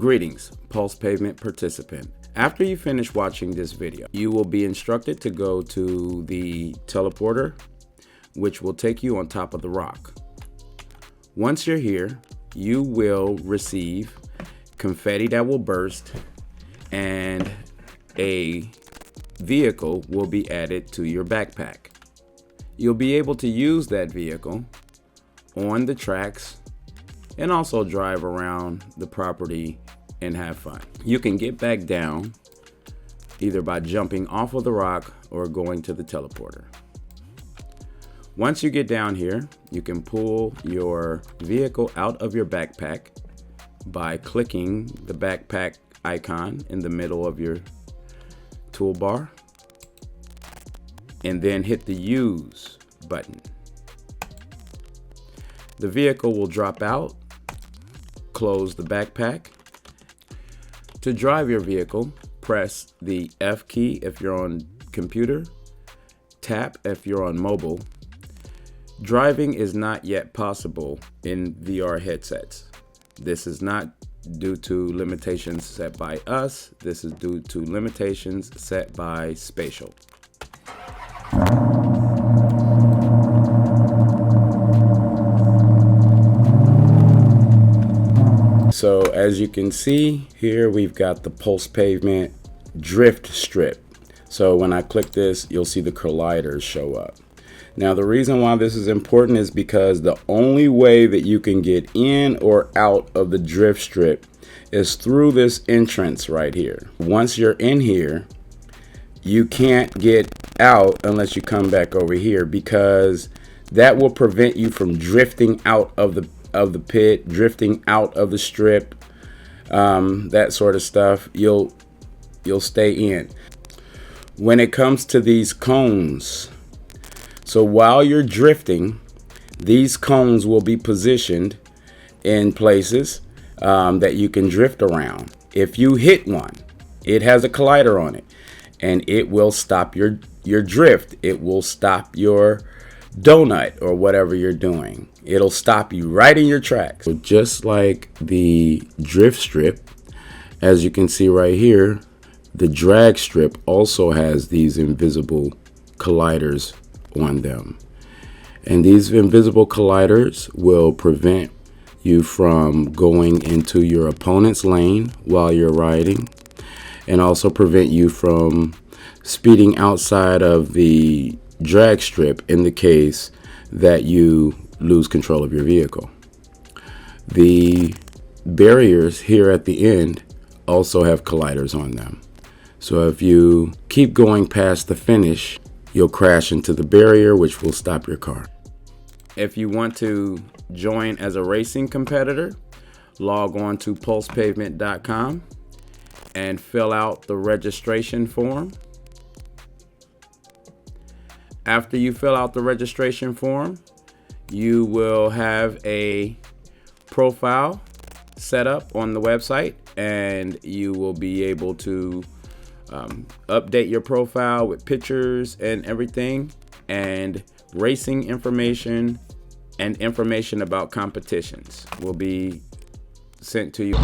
Greetings, Pulse Pavement participant. After you finish watching this video, you will be instructed to go to the teleporter, which will take you on top of the rock. Once you're here, you will receive confetti that will burst, and a vehicle will be added to your backpack. You'll be able to use that vehicle on the tracks and also drive around the property and have fun. You can get back down either by jumping off of the rock or going to the teleporter. Once you get down here, you can pull your vehicle out of your backpack by clicking the backpack icon in the middle of your toolbar and then hit the use button. The vehicle will drop out. Close the backpack. To drive your vehicle, press the F key if you're on computer, tap if you're on mobile. Driving is not yet possible in VR headsets. This is not due to limitations set by us. This is due to limitations set by Spatial. So as you can see here, we've got the Pulse Pavement drift strip. So when I click this, you'll see the colliders show up. Now the reason why this is important is because the only way that you can get in or out of the drift strip is through this entrance right here. Once you're in here, you can't get out unless you come back over here, because that will prevent you from drifting out of the pit, drifting out of the strip, that sort of stuff. You'll stay in. When it comes to these cones, so while you're drifting, these cones will be positioned in places that you can drift around. If you hit one, it has a collider on it, and it will stop your drift. It will stop your donut or whatever you're doing. It'll stop you right in your tracks. So just like the drift strip, as you can see right here, the drag strip also has these invisible colliders on them. And these invisible colliders will prevent you from going into your opponent's lane while you're riding, and also prevent you from speeding outside of the drag strip in the case that you lose control of your vehicle. The barriers here at the end also have colliders on them. So if you keep going past the finish, you'll crash into the barrier, which will stop your car. If you want to join as a racing competitor, log on to pulsepavement.com and fill out the registration form. After you fill out the registration form, you will have a profile set up on the website, and you will be able to update your profile with pictures and everything, and racing information and information about competitions will be sent to you.